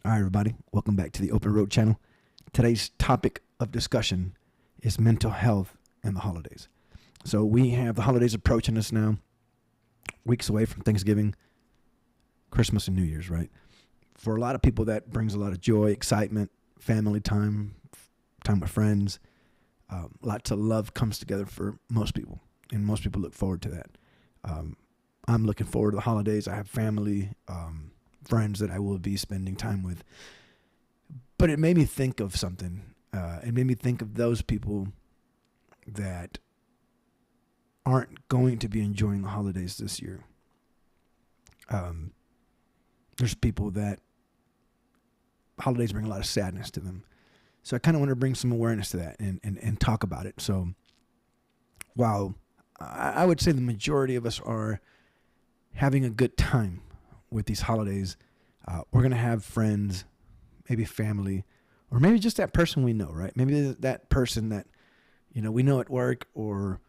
All right, everybody, welcome back to the Open Road channel. Today's topic of discussion is mental health and the holidays. So we have the holidays approaching us now, weeks away from Thanksgiving, Christmas, and New Year's, right? For a lot of people, that brings a lot of joy, excitement, family time, time with friends. Lots of love comes together for most people, and most people look forward to that. I'm looking forward to the holidays. I have family, friends that I will be spending time with. But it made me think of something. It made me think of those people that aren't going to be enjoying the holidays this year. There's people that holidays bring a lot of sadness to them. So I kind of want to bring some awareness to that and talk about it. So while I would say the majority of us are having a good time with these holidays, we're going to have friends, maybe family, or maybe just that person we know, right? Maybe that person that, we know at work or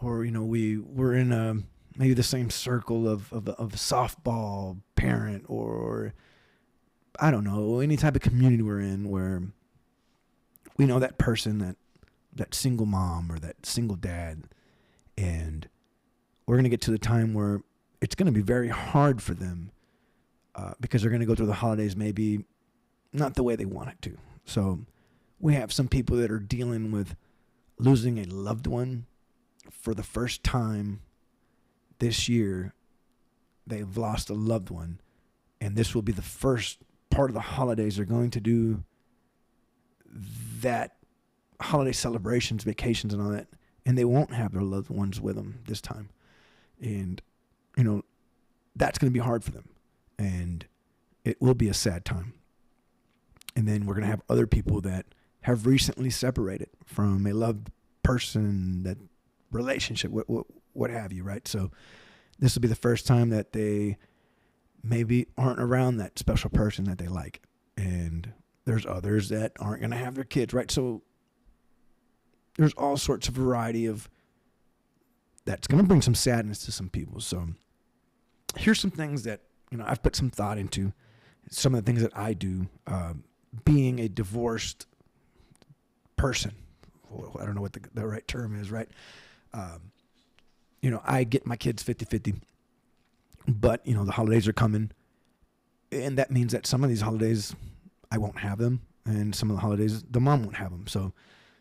we're in maybe the same circle of softball parent, or I don't know, any type of community we're in where we know that person, that single mom or that single dad, and we're going to get to the time where it's going to be very hard for them because they're going to go through the holidays maybe not the way they want it to. So we have some people that are dealing with losing a loved one for the first time this year. They've lost a loved one, and this will be the first part of the holidays they're going to do that holiday celebrations, vacations, and all that, and they won't have their loved ones with them this time. And, that's going to be hard for them, and it will be a sad time. And then we're going to have other people that have recently separated from a loved person, that relationship, what have you, right? So this will be the first time that they maybe aren't around that special person that they like. And there's others that aren't going to have their kids, right? So there's all sorts of variety of that's going to bring some sadness to some people. So here's some things that, I've put some thought into, some of the things that I do, being a divorced person. I don't know what the right term is, right? I get my kids 50-50, but, the holidays are coming, and that means that some of these holidays I won't have them, and some of the holidays the mom won't have them. So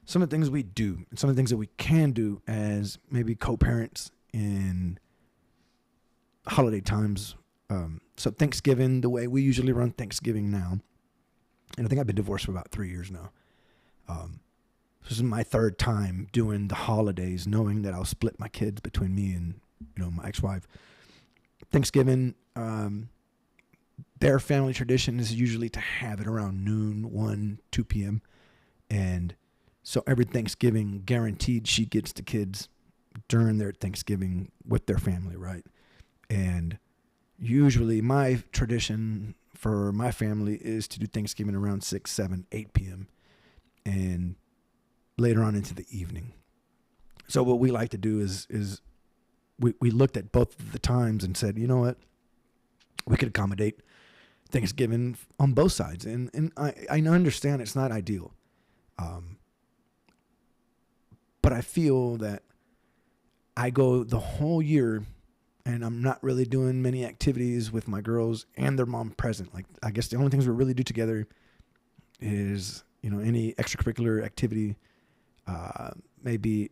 some of the things we do, and some of the things that we can do as maybe co-parents in holiday times. So Thanksgiving, the way we usually run Thanksgiving now, and I think I've been divorced for about 3 years now. This is my third time doing the holidays, knowing that I'll split my kids between me and, my ex-wife. Thanksgiving, their family tradition is usually to have it around noon, 1, 2 p.m. And so every Thanksgiving, guaranteed she gets the kids during their Thanksgiving with their family, right? And usually my tradition for my family is to do Thanksgiving around 6, 7, 8 p.m. and later on into the evening. So what we like to do is we looked at both of the times and said, you know what, we could accommodate Thanksgiving on both sides. And I understand it's not ideal. But I feel that I go the whole year and I'm not really doing many activities with my girls and their mom present. Like, I guess the only things we really do together is, any extracurricular activity, maybe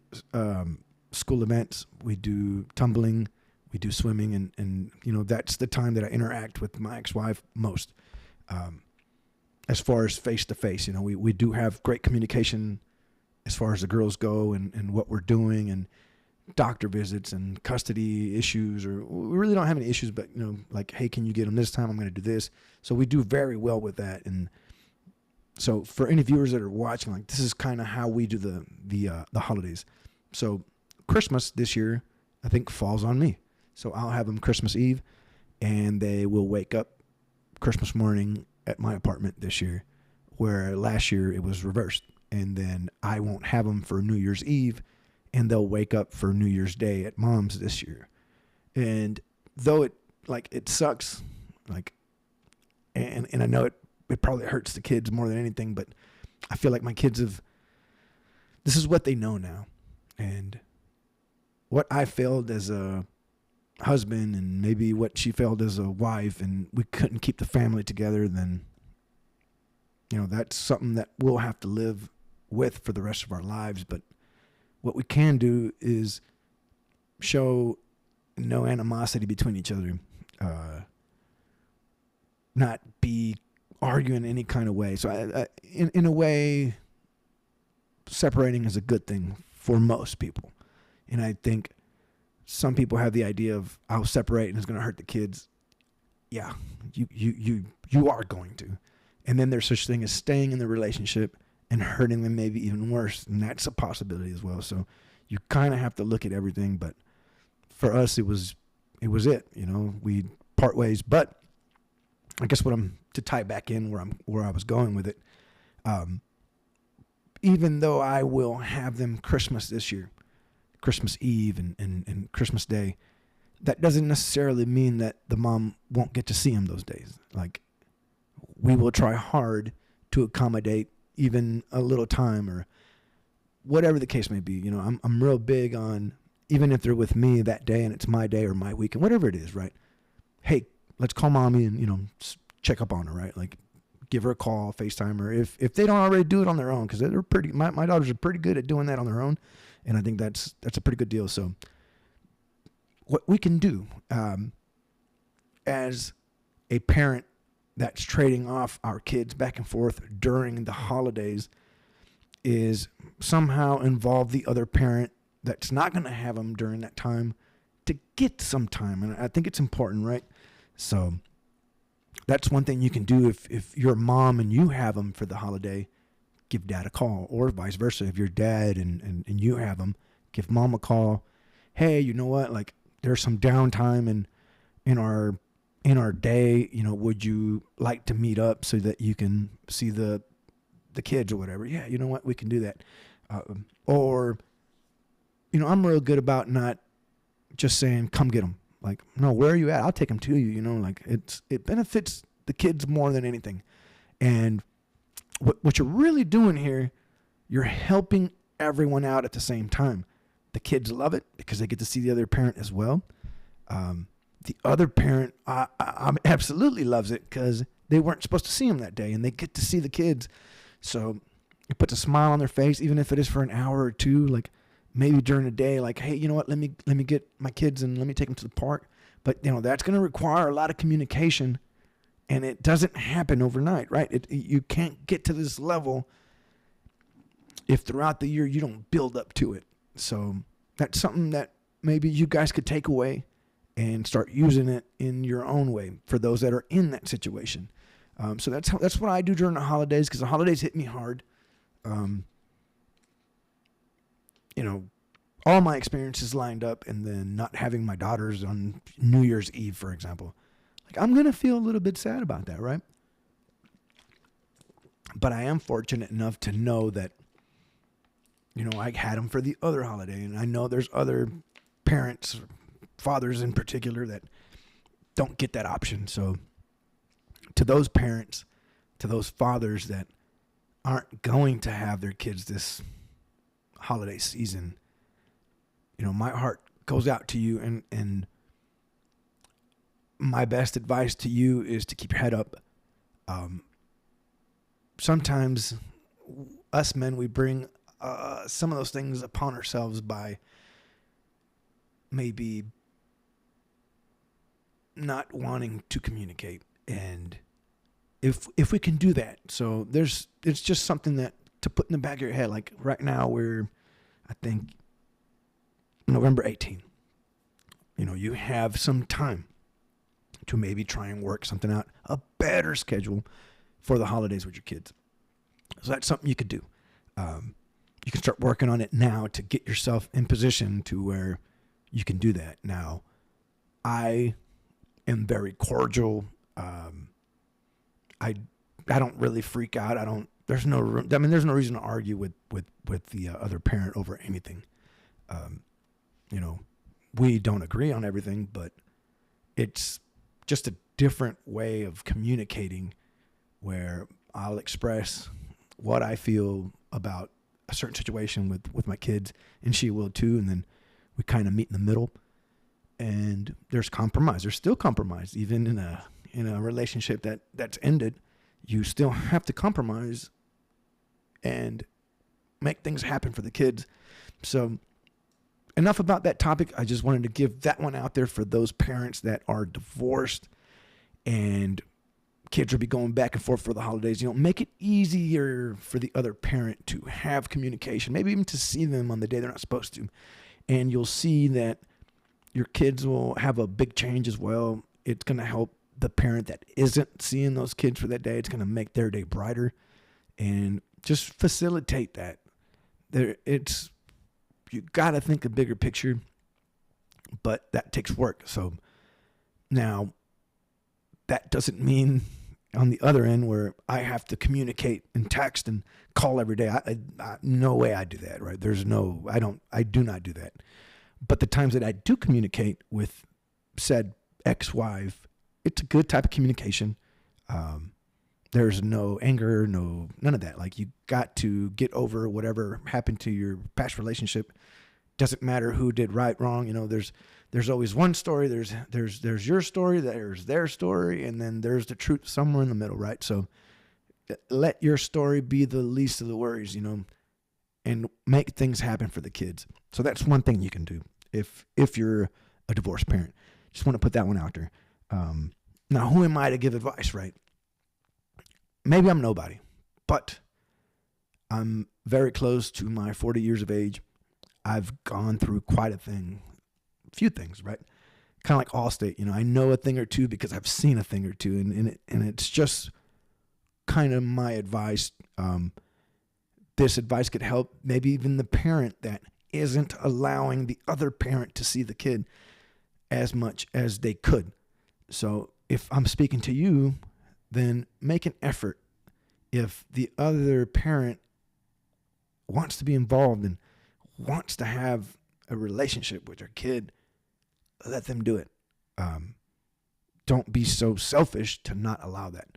school events. We do tumbling, we do swimming, and that's the time that I interact with my ex-wife most. As far as face-to-face, we do have great communication as far as the girls go and what we're doing, and doctor visits and custody issues, or we really don't have any issues, but like, hey, can you get them this time? I'm going to do this. So we do very well with that. And so for any viewers that are watching, like, this is kind of how we do the holidays. So Christmas this year, I think, falls on me. So I'll have them Christmas Eve, and they will wake up Christmas morning at my apartment this year, where last year it was reversed. And then I won't have them for New Year's Eve, and they'll wake up for New Year's Day at mom's this year. And though it sucks, and I know it it probably hurts the kids more than anything, but I feel like my kids this is what they know now. And what I failed as a husband and maybe what she failed as a wife, and we couldn't keep the family together, then, that's something that we'll have to live with for the rest of our lives. But what we can do is show no animosity between each other, not be arguing any kind of way. So in a way, separating is a good thing for most people. And I think some people have the idea of, I'll separate and it's going to hurt the kids. Yeah, you are going to. And then there's such thing as staying in the relationship and hurting them maybe even worse. And that's a possibility as well. So you kind of have to look at everything. But for us, it was it. We part ways. But I guess to tie back in where I was going with it, even though I will have them Christmas this year, Christmas Eve and Christmas Day, that doesn't necessarily mean that the mom won't get to see him those days. Like, we will try hard to accommodate even a little time or whatever the case may be. I'm real big on, even if they're with me that day and it's my day or my weekend, whatever it is, right? Hey, let's call mommy and, check up on her, right? Like, give her a call, FaceTime her. If they don't already do it on their own, because they're my daughters are pretty good at doing that on their own. And I think that's a pretty good deal. So what we can do as a parent that's trading off our kids back and forth during the holidays is somehow involve the other parent that's not going to have them during that time to get some time. And I think it's important, right? So that's one thing you can do if you're a mom and you have them for the holiday. Give dad a call, or vice versa. If you're dad and you have them, give mom a call. Hey, you know what? Like, there's some downtime in our day. Would you like to meet up so that you can see the kids or whatever? Yeah, you know what? We can do that. Or, I'm real good about not just saying, come get them. Like, no, where are you at? I'll take them to you. Like, it benefits the kids more than anything. And what you're really doing here, you're helping everyone out at the same time. The kids love it because they get to see the other parent as well. The other parent absolutely loves it because they weren't supposed to see them that day, and they get to see the kids. So it puts a smile on their face, even if it is for an hour or two. Like, maybe during the day, like, hey, you know what? Let me get my kids and let me take them to the park. But that's going to require a lot of communication. And it doesn't happen overnight, right? You can't get to this level if throughout the year you don't build up to it. So that's something that maybe you guys could take away and start using it in your own way for those that are in that situation. So that's what I do during the holidays, because the holidays hit me hard. All my experiences lined up, and then not having my daughters on New Year's Eve, for example. Like, I'm going to feel a little bit sad about that, right? But I am fortunate enough to know that, I had them for the other holiday. And I know there's other parents, fathers in particular, that don't get that option. So to those parents, to those fathers that aren't going to have their kids this holiday season, my heart goes out to you, and my best advice to you is to keep your head up. Sometimes us men, we bring some of those things upon ourselves by maybe not wanting to communicate. And if we can do that, so it's just something that to put in the back of your head. Like, right now we're, I think, November 18th. You have some time to maybe try and work something out, a better schedule for the holidays with your kids. So that's something you could do. You can start working on it now to get yourself in position to where you can do that. Now, I am very cordial. I don't really freak out. There's no reason to argue with the other parent over anything. We don't agree on everything, but it's just a different way of communicating where I'll express what I feel about a certain situation with my kids, and she will too. And then we kind of meet in the middle, and there's compromise. There's still compromise, even in a relationship that's ended. You still have to compromise and make things happen for the kids. So enough about that topic. I just wanted to give that one out there for those parents that are divorced and kids will be going back and forth for the holidays. Make it easier for the other parent to have communication, maybe even to see them on the day they're not supposed to. And you'll see that your kids will have a big change as well. It's going to help the parent that isn't seeing those kids for that day. It's going to make their day brighter and just facilitate that. You got to think a bigger picture, but that takes work. So now that doesn't mean on the other end where I have to communicate and text and call every day. No way I do that, right? I do not do that. But the times that I do communicate with said ex-wife, it's a good type of communication. There's no anger, none of that. Like, you got to get over whatever happened to your past relationship. Doesn't matter who did right, wrong. There's always one story. There's your story, there's their story, and then there's the truth somewhere in the middle, right? So let your story be the least of the worries, and make things happen for the kids. So that's one thing you can do if you're a divorced parent. Just want to put that one out there. Now, who am I to give advice, right? Maybe I'm nobody, but I'm very close to my 40 years of age. I've gone through quite a few things, right? Kind of like Allstate, I know a thing or two because I've seen a thing or two, and it's just kind of my advice. This advice could help maybe even the parent that isn't allowing the other parent to see the kid as much as they could. So if I'm speaking to you, then make an effort. If the other parent wants to be involved and wants to have a relationship with their kid, let them do it. Don't be so selfish to not allow that.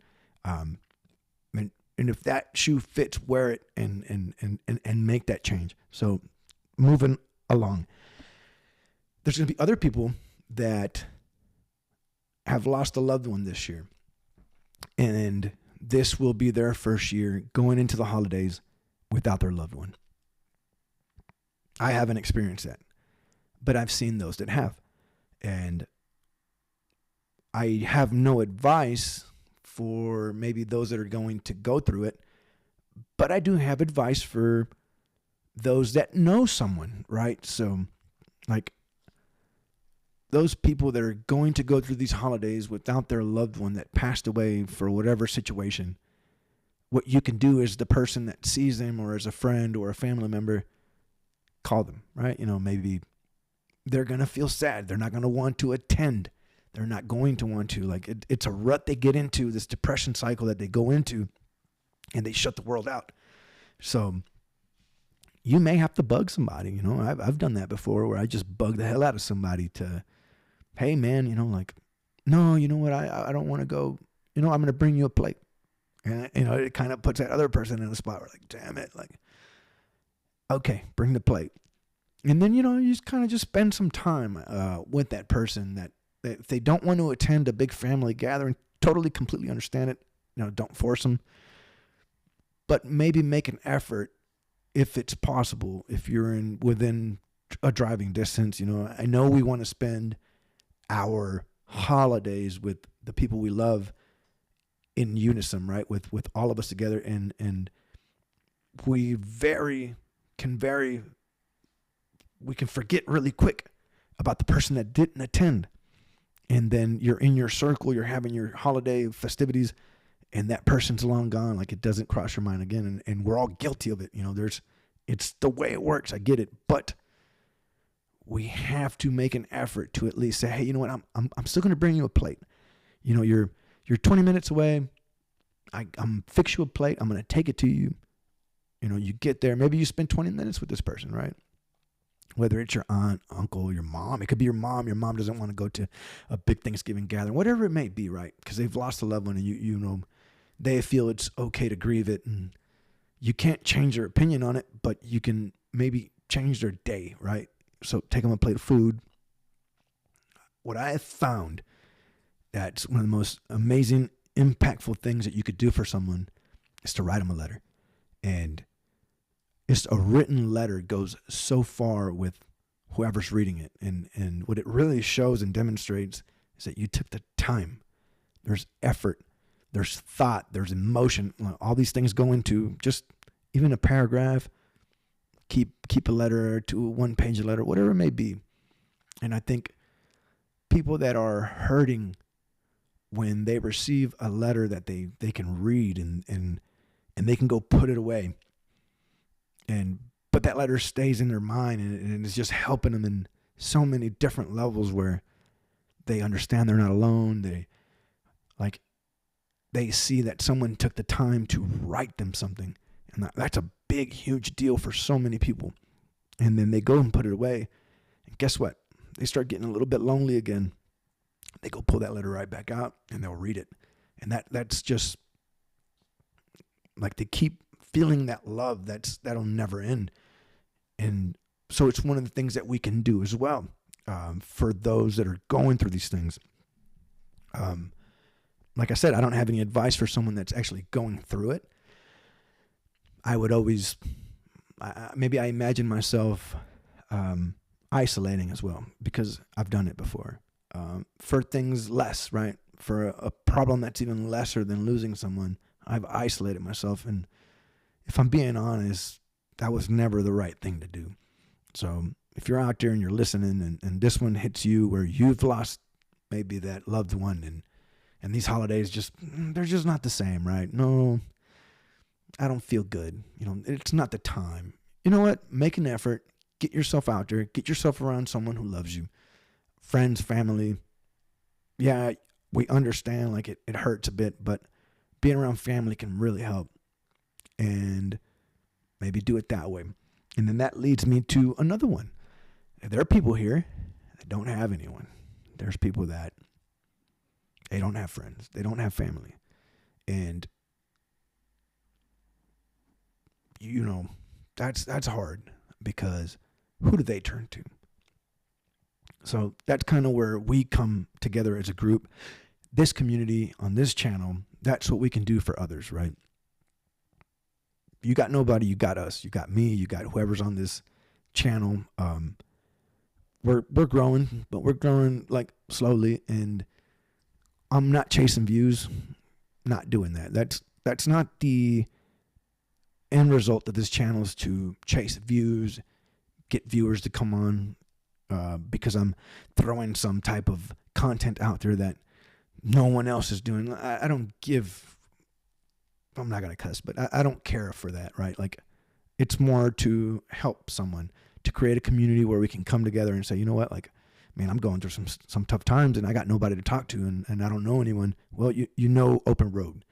And if that shoe fits, wear it and make that change. So moving along, there's going to be other people that have lost a loved one this year, and this will be their first year going into the holidays without their loved one. I haven't experienced that, but I've seen those that have. And I have no advice for maybe those that are going to go through it, but I do have advice for those that know someone, right? So, like, those people that are going to go through these holidays without their loved one that passed away for whatever situation, what you can do is the person that sees them, or as a friend or a family member, call them, right? Maybe they're going to feel sad. They're not going to want to attend. They're not going to want to. Like, it's a rut they get into, this depression cycle that they go into, and they shut the world out. So you may have to bug somebody. I've done that before, where I just bug the hell out of somebody to, hey man, no, you know what? I don't want to go. I'm going to bring you a plate. And, it kind of puts that other person in a spot where, like, damn it. Like, okay, bring the plate. And then, you just kind of just spend some time with that person that if they don't want to attend a big family gathering, totally, completely understand it. Don't force them. But maybe make an effort if it's possible, if you're within a driving distance. I know we want to spend our holidays with the people we love in unison, right? With all of us together. And we can forget really quick about the person that didn't attend. And then you're in your circle, you're having your holiday festivities, and that person's long gone. Like, it doesn't cross your mind again. And we're all guilty of it. It's the way it works. I get it. But we have to make an effort to at least say, hey, you know what? I'm still going to bring you a plate. You're 20 minutes away. I'm fix you a plate. I'm going to take it to you. You get there. Maybe you spend 20 minutes with this person, right? Whether it's your aunt, uncle, your mom. It could be your mom. Your mom doesn't want to go to a big Thanksgiving gathering, whatever it may be, right? Because they've lost a loved one, and they feel it's okay to grieve it, and you can't change their opinion on it, but you can maybe change their day, right? So take them a plate of food. What I have found that's one of the most amazing, impactful things that you could do for someone is to write them a letter. And just a written letter goes so far with whoever's reading it. And what it really shows and demonstrates is that you took the time. There's effort, there's thought, there's emotion. All these things go into just even a paragraph. Keep a letter to a one-page letter, whatever it may be. And I think people that are hurting when they receive a letter that they can read and they can go put it away, but that letter stays in their mind, and it's just helping them in so many different levels where they understand they're not alone. They see that someone took the time to write them something, and that's a big, huge deal for so many people. And then they go and put it away, and guess what? They start getting a little bit lonely again. They go pull that letter right back out, and they'll read it, and that's just like they keep feeling that love that'll never end. And so it's one of the things that we can do as well, for those that are going through these things. Like I said, I don't have any advice for someone that's actually going through it. I would always, maybe I imagine myself isolating as well, because I've done it before. For things less, right? For a problem that's even lesser than losing someone, I've isolated myself. And if I'm being honest, that was never the right thing to do. So if you're out there and you're listening and this one hits you where you've lost maybe that loved one, and these holidays they're just not the same, right? No, I don't feel good. It's not the time. You know what? Make an effort. Get yourself out there. Get yourself around someone who loves you. Friends, family. Yeah, we understand like it hurts a bit, but being around family can really help. And maybe do it that way. And then that leads me to another one. There are people here that don't have anyone. There's people that they don't have friends. They don't have family. And that's hard, because who do they turn to? So that's kind of where we come together as a group. This community on this channel, that's what we can do for others, right? You got nobody, you got us. You got me, you got whoever's on this channel. We're growing, but we're growing like slowly, and I'm not chasing views, not doing that. That's not the end result of this channel, is to chase views, get viewers to come on, because I'm throwing some type of content out there that no one else is doing. I don't give, I'm not going to cuss, but I don't care for that, right? Like, it's more to help someone, to create a community where we can come together and say, you know what, like, man, I'm going through some tough times and I got nobody to talk to, and I don't know anyone. Well, you know Open Road,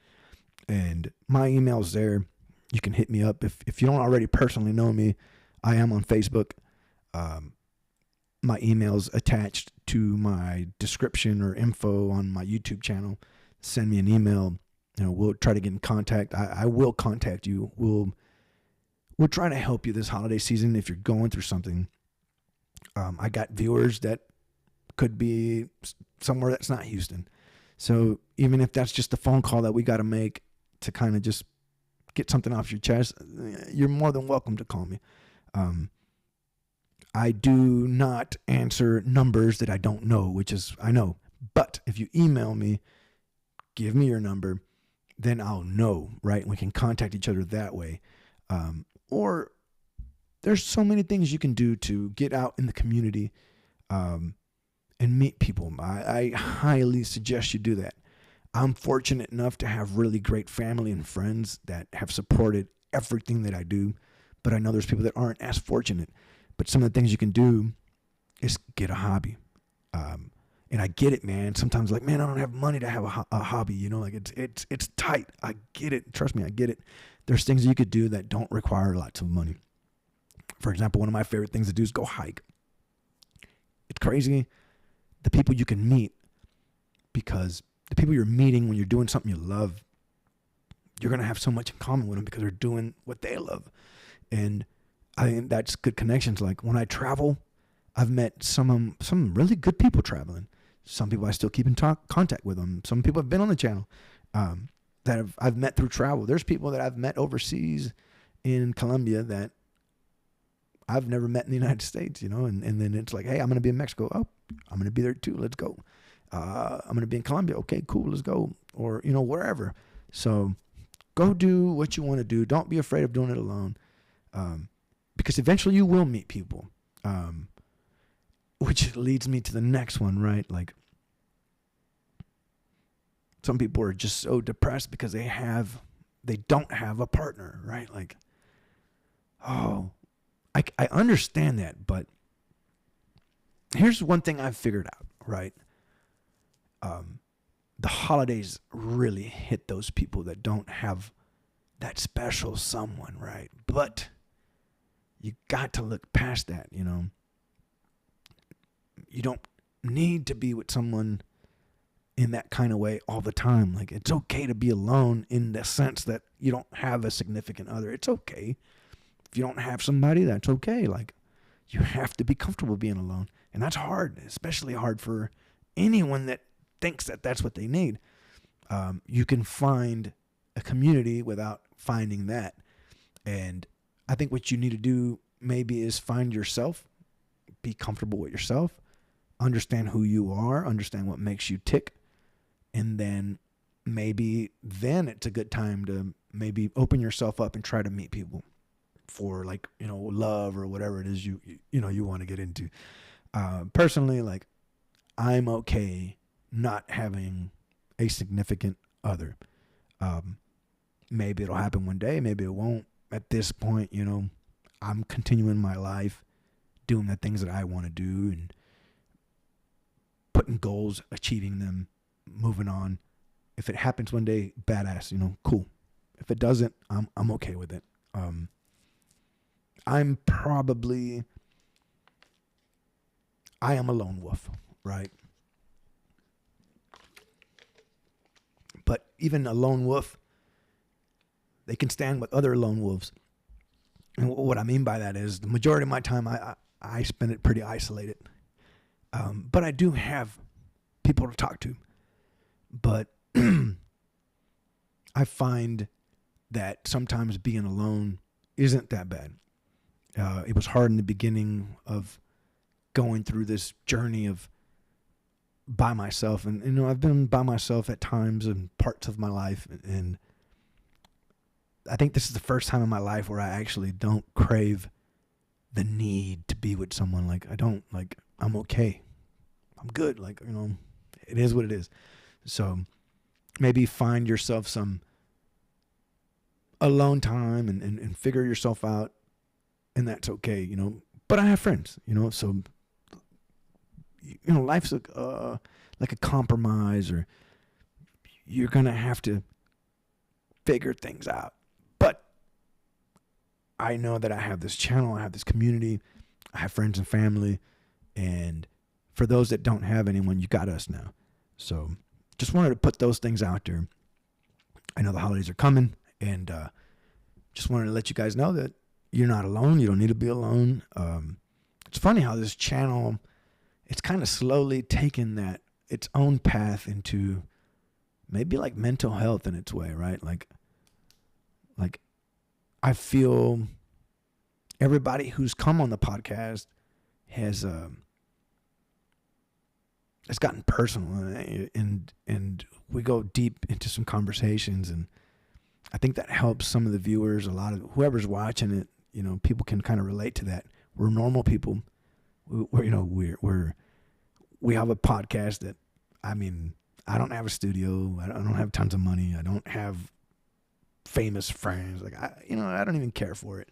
and my email's there. You can hit me up. If you don't already personally know me, I am on Facebook. My email's attached to my description or info on my YouTube channel. Send me an email. We'll try to get in contact. I will contact you. We'll try to help you this holiday season if you're going through something. I got viewers that could be somewhere that's not Houston. So even if that's just a phone call that we got to make to kind of just get something off your chest, you're more than welcome to call me. I do not answer numbers that I don't know, which is, I know. But if you email me, give me your number, then I'll know, right? We can contact each other that way. Or there's so many things you can do to get out in the community and meet people. I highly suggest you do that. I'm fortunate enough to have really great family and friends that have supported everything that I do, but I know there's people that aren't as fortunate. But some of the things you can do is get a hobby. And I get it, man. Sometimes like, man, I don't have money to have a hobby, like it's tight. I get it. Trust me, I get it. There's things you could do that don't require lots of money. For example, one of my favorite things to do is go hike. It's crazy the people you can meet, because the people you're meeting when you're doing something you love, you're going to have so much in common with them because they're doing what they love. And I think that's good connections. Like when I travel, I've met some really good people traveling. Some people I still keep in contact with them. Some people have been on the channel that I've met through travel. There's people that I've met overseas in Colombia that I've never met in the United States, you know, and then it's like, hey, I'm going to be in Mexico. Oh, I'm going to be there too. Let's go. I'm going to be in Colombia. Okay, cool. Let's go. Or, you know, wherever. So go do what you want to do. Don't be afraid of doing it alone. Because eventually you will meet people. Which leads me to the next one, right? Like some people are just so depressed because they don't have a partner, right? Like, oh, I understand that, but here's one thing I've figured out, right? The holidays really hit those people that don't have that special someone, right? But you got to look past that, you know. You don't need to be with someone in that kind of way all the time. Like, it's okay to be alone in the sense that you don't have a significant other. It's okay. If you don't have somebody, that's okay. Like, you have to be comfortable being alone. And that's hard, especially hard for anyone that thinks that that's what they need. You can find a community without finding that. And I think what you need to do maybe is find yourself, be comfortable with yourself, understand who you are, understand what makes you tick. And then then it's a good time to maybe open yourself up and try to meet people for, like, you know, love or whatever it is you want to get into. Personally, like, I'm okay not having a significant other. Maybe it'll happen one day, maybe it won't. At this point, you know, I'm continuing my life, doing the things that I want to do and putting goals, achieving them, moving on. If it happens one day, badass, you know, cool. If it doesn't, I'm okay with it. I am a lone wolf, right? But even a lone wolf, they can stand with other lone wolves. And what I mean by that is the majority of my time, I spend it pretty isolated. But I do have people to talk to. But I find that sometimes being alone isn't that bad. It was hard in the beginning of going through this journey of by myself. And, you know, I've been by myself at times in parts of my life. And I think this is the first time in my life where I actually don't crave the need to be with someone. Like, I'm okay. I'm good. Like, you know, it is what it is. So maybe find yourself some alone time and figure yourself out. And that's okay, you know. But I have friends, you know, so, you know, life's like a compromise, or you're going to have to figure things out. But I know that I have this channel, I have this community, I have friends and family, and for those that don't have anyone, you got us now. So just wanted to put those things out there. I know the holidays are coming, and just wanted to let you guys know that you're not alone. You don't need to be alone. It's funny how this channel, it's kind of slowly taken its own path into maybe like mental health in its way, right? Like I feel everybody who's come on the podcast has it's gotten personal, and we go deep into some conversations, and I think that helps some of the viewers. A lot of whoever's watching it, you know, people can kind of relate to that. We're normal people. We have a podcast that, I mean, I don't have a studio. I don't have tons of money. I don't have famous friends. Like, I don't even care for it.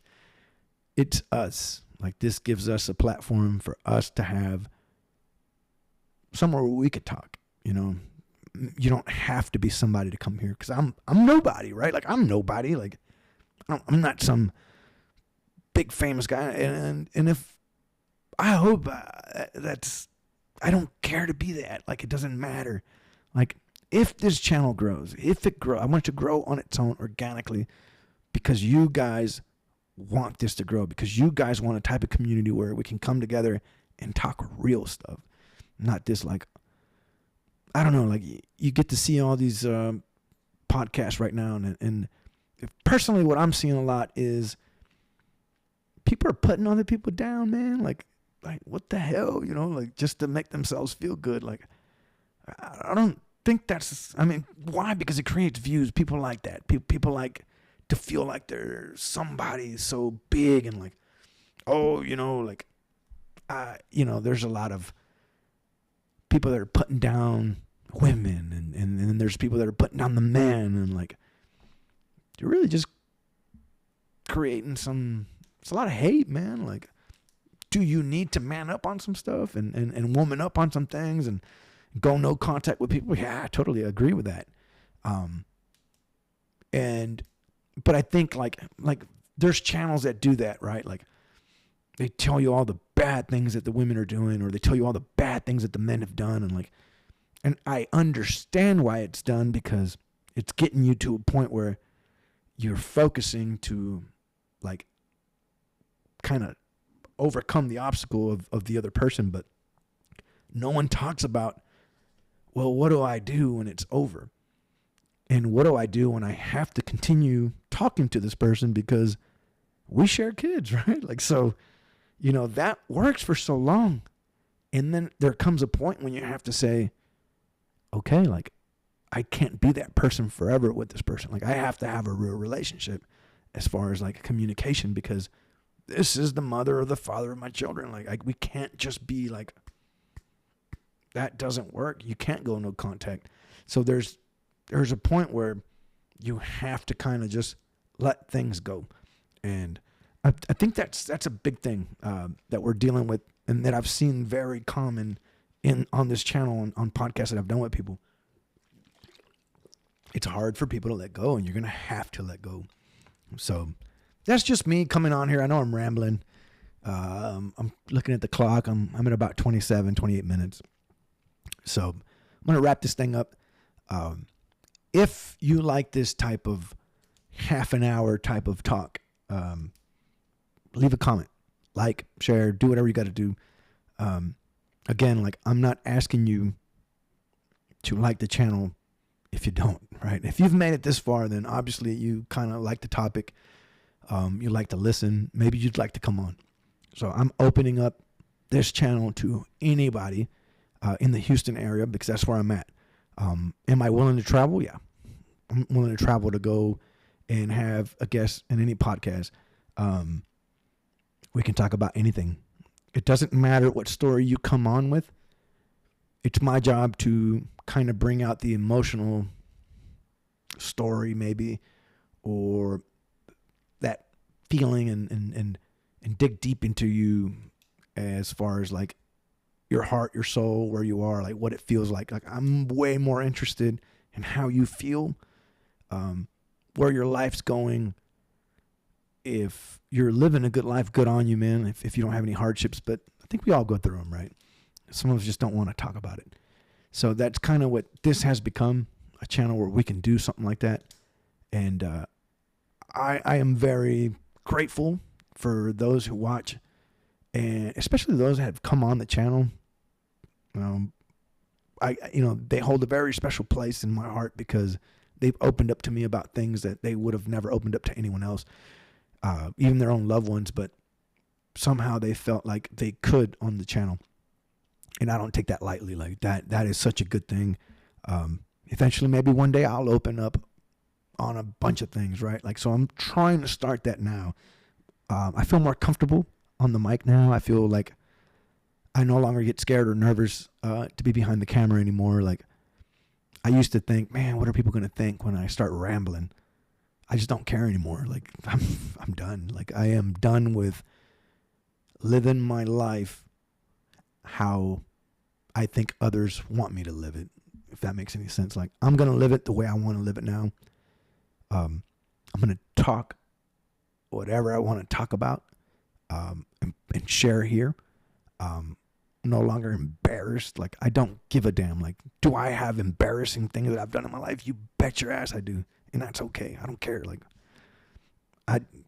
It's us. Like, this gives us a platform for us to have somewhere where we could talk. You know, you don't have to be somebody to come here, because I'm nobody, right? Like, I'm nobody. Like, I'm not some big famous guy, and if I hope I don't care to be that. Like, it doesn't matter. Like, if this channel grows, I want it to grow on its own organically because you guys want this to grow, because you guys want a type of community where we can come together and talk real stuff, not this like, I don't know, like you get to see all these podcasts right now, and personally what I'm seeing a lot is people are putting other people down, man. Like what the hell, like just to make themselves feel good. Like I don't think why? Because it creates views. People like that. People like to feel like they're somebody so big and like, oh, there's a lot of people that are putting down women and then there's people that are putting down the men, and like you're really just creating it's a lot of hate, man. Like, do you need to man up on some stuff and woman up on some things and go no contact with people? Yeah, I totally agree with that. But I think like there's channels that do that, right? Like they tell you all the bad things that the women are doing, or they tell you all the bad things that the men have done. And I understand why it's done, because it's getting you to a point where you're focusing to like kind of overcome the obstacle of the other person. But no one talks about, well, what do I do when it's over? And what do I do when I have to continue talking to this person because we share kids, right? Like, so, that works for so long. And then there comes a point when you have to say, okay, like I can't be that person forever with this person. Like I have to have a real relationship as far as like communication, because this is the mother or the father of my children. Like we can't just be like, that doesn't work. You can't go no contact. So there's a point where you have to kind of just let things go. And I think that's a big thing that we're dealing with, and that I've seen very common on this channel, on podcasts that I've done with people. It's hard for people to let go, and you're going to have to let go. So that's just me coming on here. I know I'm rambling. I'm looking at the clock. I'm at about 28 minutes. So I'm going to wrap this thing up. If you like this type of half an hour type of talk, leave a comment, like, share, do whatever you got to do. Again, like I'm not asking you to like the channel if you don't, right? If you've made it this far, then obviously you kind of like the topic. You like to listen. Maybe you'd like to come on. So I'm opening up this channel to anybody in the Houston area, because that's where I'm at. Am I willing to travel? Yeah. I'm willing to travel to go and have a guest in any podcast. We can talk about anything. It doesn't matter what story you come on with. It's my job to kind of bring out the emotional story, maybe, or that feeling, and dig deep into you as far as like your heart, your soul, where you are, like what it feels like. Like I'm way more interested in how you feel, where your life's going. If you're living a good life, good on you, man. If you don't have any hardships, but I think we all go through them, right? Some of us just don't want to talk about it. So that's kind of what this has become, a channel where we can do something like that. And I am very grateful for those who watch, and especially those that have come on the channel. They hold a very special place in my heart, because they've opened up to me about things that they would have never opened up to anyone else, even their own loved ones, but somehow they felt like they could on the channel. And I don't take that lightly. Like that is such a good thing. Eventually, maybe one day I'll open up on a bunch of things, right? Like, so I'm trying to start that now. I feel more comfortable on the mic now. I feel like I no longer get scared or nervous to be behind the camera anymore. Like, I used to think, man, what are people going to think when I start rambling? I just don't care anymore. Like, I'm done. Like, I am done with living my life how I think others want me to live it, if that makes any sense. Like, I'm going to live it the way I want to live it now. I'm going to talk whatever I want to talk about, and share here. no longer embarrassed. Like, I don't give a damn. Like, do I have embarrassing things that I've done in my life? You bet your ass I do. And that's okay. I don't care. Like,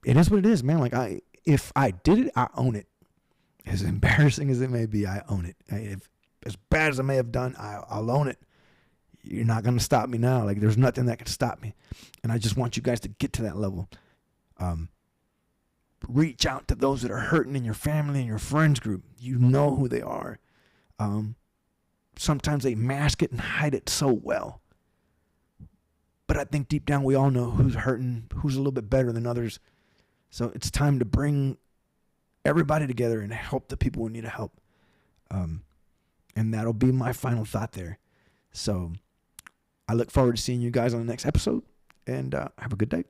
it is what it is, man. Like, if I did it, I own it. As embarrassing as it may be, I own it. If as bad as I may have done, I'll own it. You're not going to stop me now. Like, there's nothing that can stop me. And I just want you guys to get to that level. Reach out to those that are hurting in your family and your friends group. You know who they are. Sometimes they mask it and hide it so well. But I think deep down we all know who's hurting, who's a little bit better than others. So it's time to bring everybody together and help the people who need help. And that'll be my final thought there. So I look forward to seeing you guys on the next episode, and have a good day.